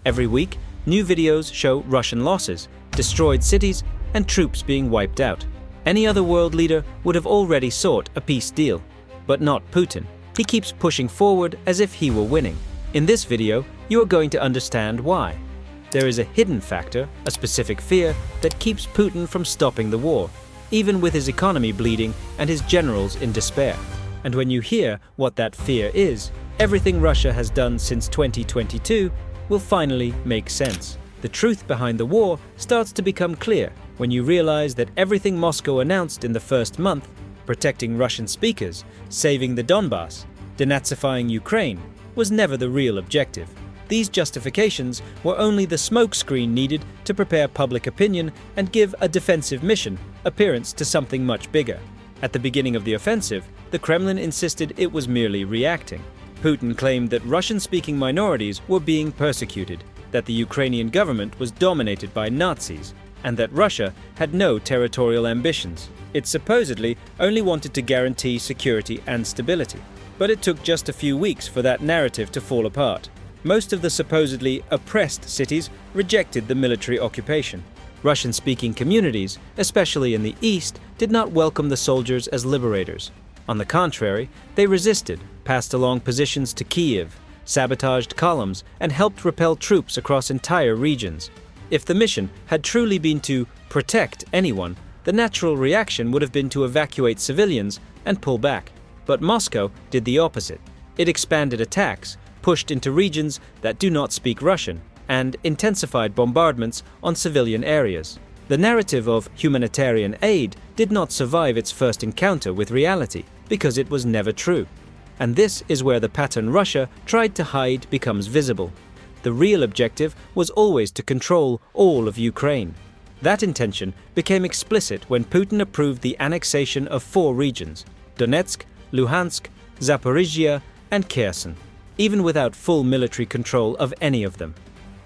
Every week, new videos show Russian losses, destroyed cities, and troops being wiped out. Any other world leader would have already sought a peace deal. But not Putin. He keeps pushing forward as if he were winning. In this video, you are going to understand why. There is a hidden factor, a specific fear, that keeps Putin from stopping the war, even with his economy bleeding and his generals in despair. And when you hear what that fear is, everything Russia has done since 2022 will finally make sense. The truth behind the war starts to become clear when you realize that everything Moscow announced in the first month, protecting Russian speakers, saving the Donbass, denazifying Ukraine, was never the real objective. These justifications were only the smokescreen needed to prepare public opinion and give a defensive mission appearance to something much bigger. At the beginning of the offensive, the Kremlin insisted it was merely reacting. Putin claimed that Russian-speaking minorities were being persecuted, that the Ukrainian government was dominated by Nazis, and that Russia had no territorial ambitions. It supposedly only wanted to guarantee security and stability. But it took just a few weeks for that narrative to fall apart. Most of the supposedly oppressed cities rejected the military occupation. Russian-speaking communities, especially in the east, did not welcome the soldiers as liberators. On the contrary, they resisted, passed along positions to Kyiv, sabotaged columns, and helped repel troops across entire regions. If the mission had truly been to protect anyone, the natural reaction would have been to evacuate civilians and pull back. But Moscow did the opposite. It expanded attacks, pushed into regions that do not speak Russian, and intensified bombardments on civilian areas. The narrative of humanitarian aid did not survive its first encounter with reality, because it was never true. And this is where the pattern Russia tried to hide becomes visible. The real objective was always to control all of Ukraine. That intention became explicit when Putin approved the annexation of 4 regions: Donetsk, Luhansk, Zaporizhia, and Kherson, even without full military control of any of them.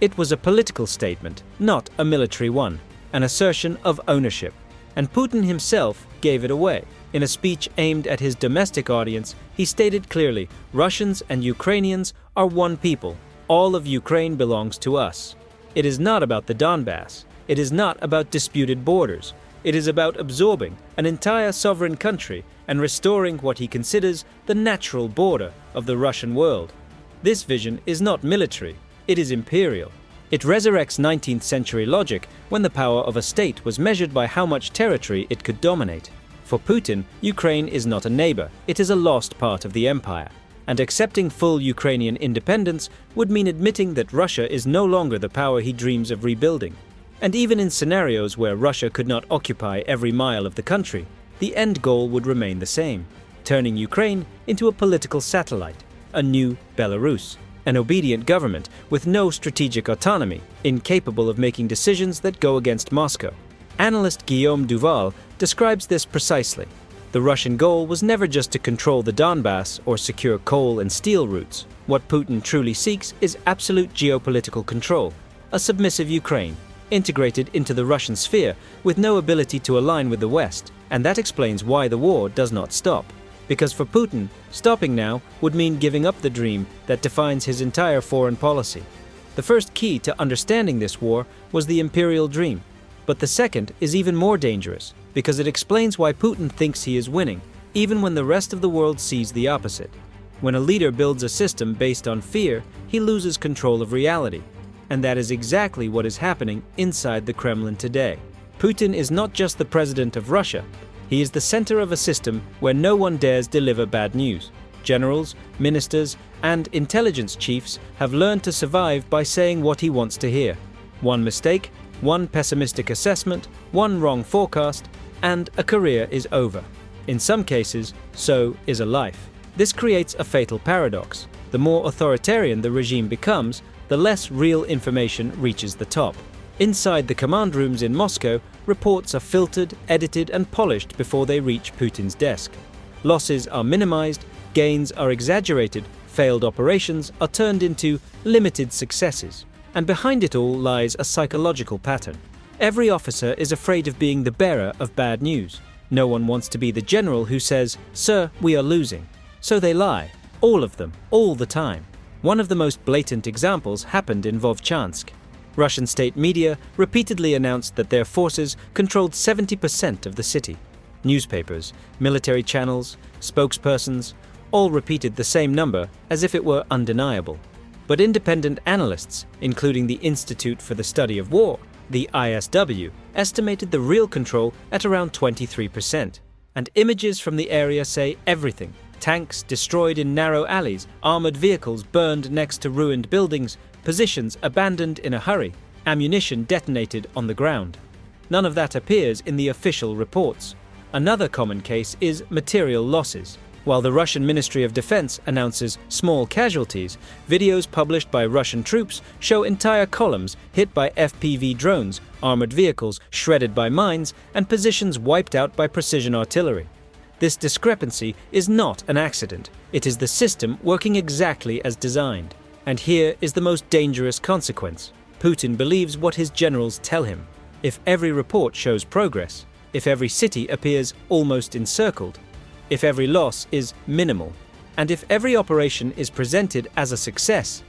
It was a political statement, not a military one, an assertion of ownership. And Putin himself gave it away. In a speech aimed at his domestic audience, he stated clearly, "Russians and Ukrainians are one people. All of Ukraine belongs to us." It is not about the Donbass. It is not about disputed borders. It is about absorbing an entire sovereign country and restoring what he considers the natural border of the Russian world. This vision is not military, it is imperial. It resurrects 19th century logic when the power of a state was measured by how much territory it could dominate. For Putin, Ukraine is not a neighbor, it is a lost part of the empire. And accepting full Ukrainian independence would mean admitting that Russia is no longer the power he dreams of rebuilding. And even in scenarios where Russia could not occupy every mile of the country, the end goal would remain the same, turning Ukraine into a political satellite, a new Belarus, an obedient government with no strategic autonomy, incapable of making decisions that go against Moscow. Analyst Guillaume Duval describes this precisely. The Russian goal was never just to control the Donbass or secure coal and steel routes. What Putin truly seeks is absolute geopolitical control, a submissive Ukraine, integrated into the Russian sphere with no ability to align with the West. And that explains why the war does not stop. Because for Putin, stopping now would mean giving up the dream that defines his entire foreign policy. The first key to understanding this war was the imperial dream. But the second is even more dangerous, because it explains why Putin thinks he is winning, even when the rest of the world sees the opposite. When a leader builds a system based on fear, he loses control of reality. And that is exactly what is happening inside the Kremlin today. Putin is not just the president of Russia. He is the center of a system where no one dares deliver bad news. Generals, ministers, and intelligence chiefs have learned to survive by saying what he wants to hear. One mistake, one pessimistic assessment, one wrong forecast, and a career is over. In some cases, so is a life. This creates a fatal paradox. The more authoritarian the regime becomes, the less real information reaches the top. Inside the command rooms in Moscow, reports are filtered, edited, and polished before they reach Putin's desk. Losses are minimized, gains are exaggerated, failed operations are turned into limited successes. And behind it all lies a psychological pattern. Every officer is afraid of being the bearer of bad news. No one wants to be the general who says, "Sir, we are losing." So they lie, all of them, all the time. One of the most blatant examples happened in Vovchansk. Russian state media repeatedly announced that their forces controlled 70% of the city. Newspapers, military channels, spokespersons all repeated the same number as if it were undeniable. But independent analysts, including the Institute for the Study of War, the ISW, estimated the real control at around 23%. And images from the area say everything. Tanks destroyed in narrow alleys, armored vehicles burned next to ruined buildings, positions abandoned in a hurry, ammunition detonated on the ground. None of that appears in the official reports. Another common case is material losses. While the Russian Ministry of Defense announces small casualties, videos published by Russian troops show entire columns hit by FPV drones, armored vehicles shredded by mines, and positions wiped out by precision artillery. This discrepancy is not an accident. It is the system working exactly as designed. And here is the most dangerous consequence. Putin believes what his generals tell him. If every report shows progress, if every city appears almost encircled, if every loss is minimal, and if every operation is presented as a success,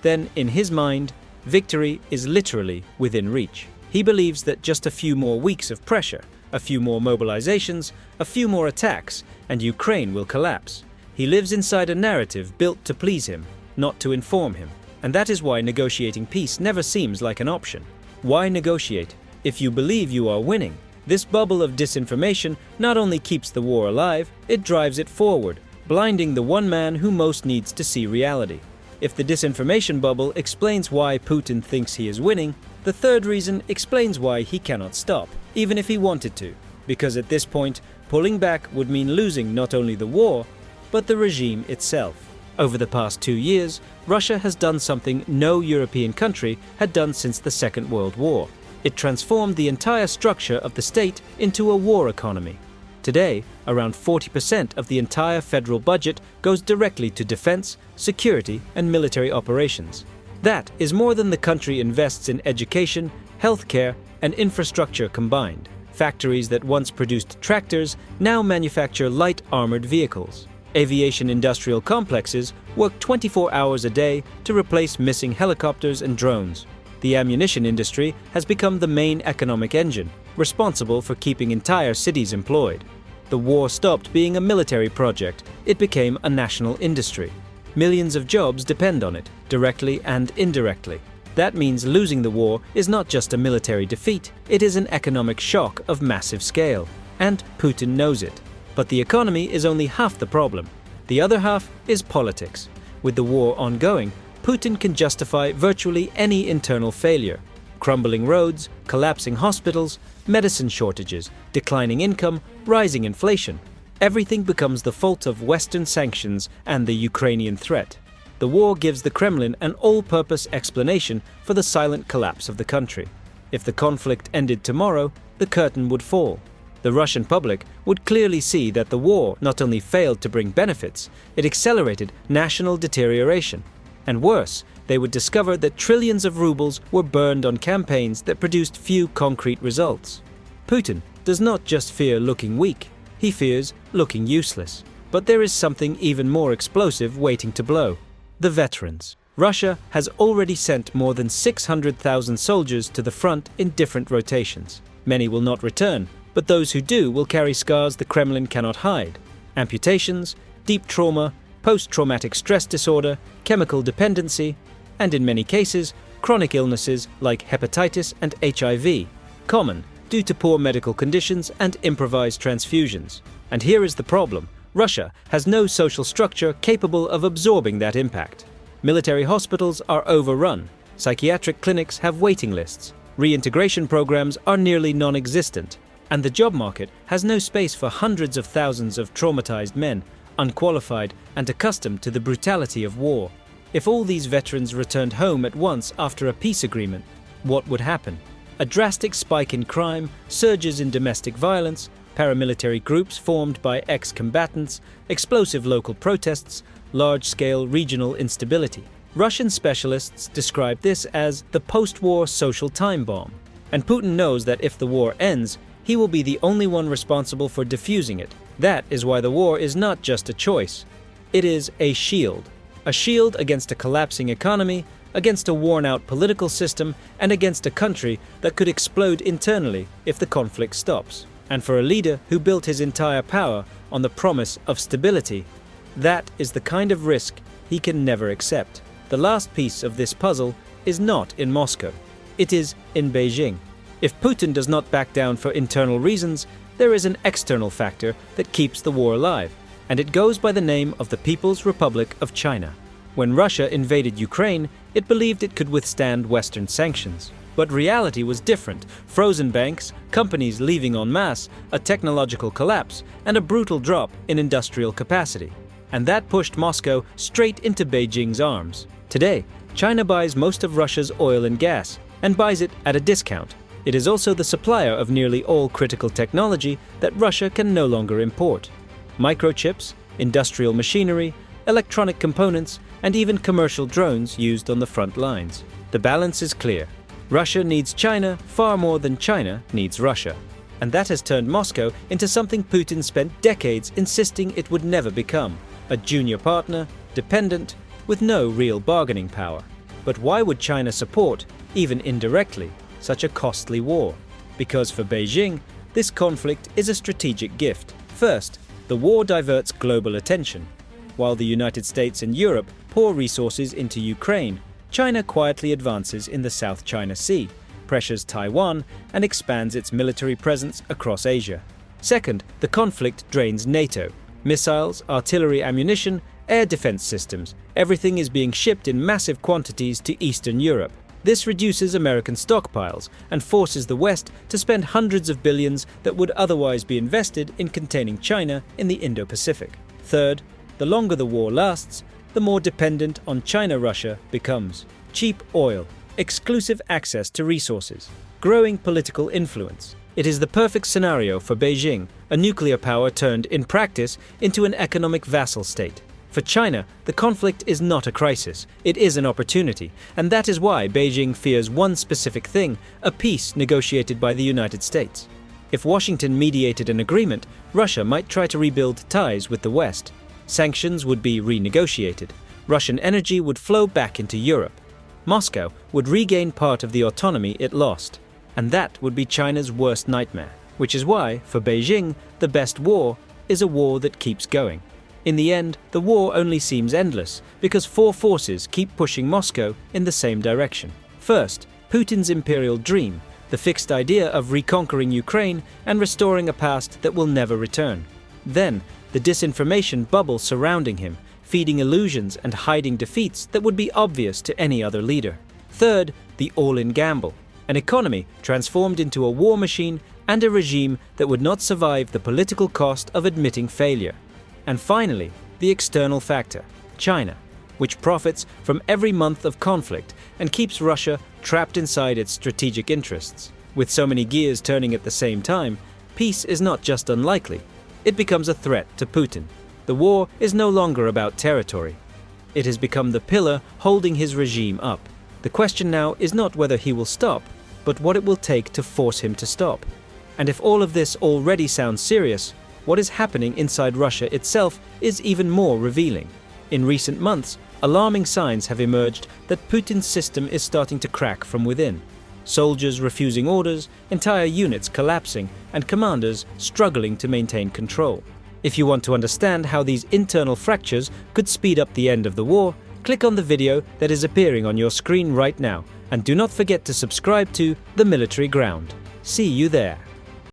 then in his mind, victory is literally within reach. He believes that just a few more weeks of pressure, a few more mobilizations, a few more attacks, and Ukraine will collapse. He lives inside a narrative built to please him, not to inform him. And that is why negotiating peace never seems like an option. Why negotiate if you believe you are winning? This bubble of disinformation not only keeps the war alive, it drives it forward, blinding the one man who most needs to see reality. If the disinformation bubble explains why Putin thinks he is winning, the third reason explains why he cannot stop, even if he wanted to. Because at this point, pulling back would mean losing not only the war, but the regime itself. Over the past 2 years, Russia has done something no European country had done since the Second World War. It transformed the entire structure of the state into a war economy. Today, around 40% of the entire federal budget goes directly to defense, security, and military operations. That is more than the country invests in education, healthcare, and infrastructure combined. Factories that once produced tractors now manufacture light armored vehicles. Aviation industrial complexes work 24 hours a day to replace missing helicopters and drones. The ammunition industry has become the main economic engine, responsible for keeping entire cities employed. The war stopped being a military project, it became a national industry. Millions of jobs depend on it, directly and indirectly. That means losing the war is not just a military defeat, it is an economic shock of massive scale. And Putin knows it. But the economy is only half the problem. The other half is politics. With the war ongoing, Putin can justify virtually any internal failure. Crumbling roads, collapsing hospitals, medicine shortages, declining income, rising inflation. Everything becomes the fault of Western sanctions and the Ukrainian threat. The war gives the Kremlin an all-purpose explanation for the silent collapse of the country. If the conflict ended tomorrow, the curtain would fall. The Russian public would clearly see that the war not only failed to bring benefits, it accelerated national deterioration. And worse, they would discover that trillions of rubles were burned on campaigns that produced few concrete results. Putin does not just fear looking weak, he fears looking useless. But there is something even more explosive waiting to blow: the veterans. Russia has already sent more than 600,000 soldiers to the front in different rotations. Many will not return, but those who do will carry scars the Kremlin cannot hide. Amputations, deep trauma, post-traumatic stress disorder, chemical dependency, and in many cases, chronic illnesses like hepatitis and HIV, common due to poor medical conditions and improvised transfusions. And here is the problem: Russia has no social structure capable of absorbing that impact. Military hospitals are overrun, psychiatric clinics have waiting lists, reintegration programs are nearly non-existent, and the job market has no space for hundreds of thousands of traumatized men, unqualified and accustomed to the brutality of war. If all these veterans returned home at once after a peace agreement, what would happen? A drastic spike in crime, surges in domestic violence, paramilitary groups formed by ex-combatants, explosive local protests, large-scale regional instability. Russian specialists describe this as the post-war social time bomb. And Putin knows that if the war ends, he will be the only one responsible for defusing it. That is why the war is not just a choice. It is a shield a shield against a collapsing economy, against a worn-out political system, and against a country that could explode internally if the conflict stops. And for a leader who built his entire power on the promise of stability, that is the kind of risk he can never accept. The last piece of this puzzle is not in Moscow. It is in Beijing. If Putin does not back down for internal reasons, there is an external factor that keeps the war alive, and it goes by the name of the People's Republic of China. When Russia invaded Ukraine, it believed it could withstand Western sanctions. But reality was different. Frozen banks, companies leaving en masse, a technological collapse, and a brutal drop in industrial capacity. And that pushed Moscow straight into Beijing's arms. Today, China buys most of Russia's oil and gas, and buys it at a discount. It is also the supplier of nearly all critical technology that Russia can no longer import. Microchips, industrial machinery, electronic components, and even commercial drones used on the front lines. The balance is clear. Russia needs China far more than China needs Russia. And that has turned Moscow into something Putin spent decades insisting it would never become: a junior partner, dependent, with no real bargaining power. But why would China support, even indirectly, such a costly war? Because for Beijing, this conflict is a strategic gift. First, the war diverts global attention. While the United States and Europe pour resources into Ukraine, China quietly advances in the South China Sea, pressures Taiwan, and expands its military presence across Asia. Second, the conflict drains NATO. Missiles, artillery ammunition, air defense systems, everything is being shipped in massive quantities to Eastern Europe. This reduces American stockpiles and forces the West to spend hundreds of billions that would otherwise be invested in containing China in the Indo-Pacific. Third, the longer the war lasts, the more dependent on China Russia becomes. Cheap oil, exclusive access to resources, growing political influence. It is the perfect scenario for Beijing, a nuclear power turned in practice into an economic vassal state. For China, the conflict is not a crisis, it is an opportunity, and that is why Beijing fears one specific thing: a peace negotiated by the United States. If Washington mediated an agreement, Russia might try to rebuild ties with the West. Sanctions would be renegotiated. Russian energy would flow back into Europe. Moscow would regain part of the autonomy it lost. And that would be China's worst nightmare. Which is why, for Beijing, the best war is a war that keeps going. In the end, the war only seems endless because four forces keep pushing Moscow in the same direction. First, Putin's imperial dream, the fixed idea of reconquering Ukraine and restoring a past that will never return. Then, the disinformation bubble surrounding him, feeding illusions and hiding defeats that would be obvious to any other leader. Third, the all-in gamble, an economy transformed into a war machine and a regime that would not survive the political cost of admitting failure. And finally, the external factor, China, which profits from every month of conflict and keeps Russia trapped inside its strategic interests. With so many gears turning at the same time, peace is not just unlikely, it becomes a threat to Putin. The war is no longer about territory. It has become the pillar holding his regime up. The question now is not whether he will stop, but what it will take to force him to stop. And if all of this already sounds serious, what is happening inside Russia itself is even more revealing. In recent months, alarming signs have emerged that Putin's system is starting to crack from within. Soldiers refusing orders, entire units collapsing, and commanders struggling to maintain control. If you want to understand how these internal fractures could speed up the end of the war, click on the video that is appearing on your screen right now, and do not forget to subscribe to The Military Ground. See you there.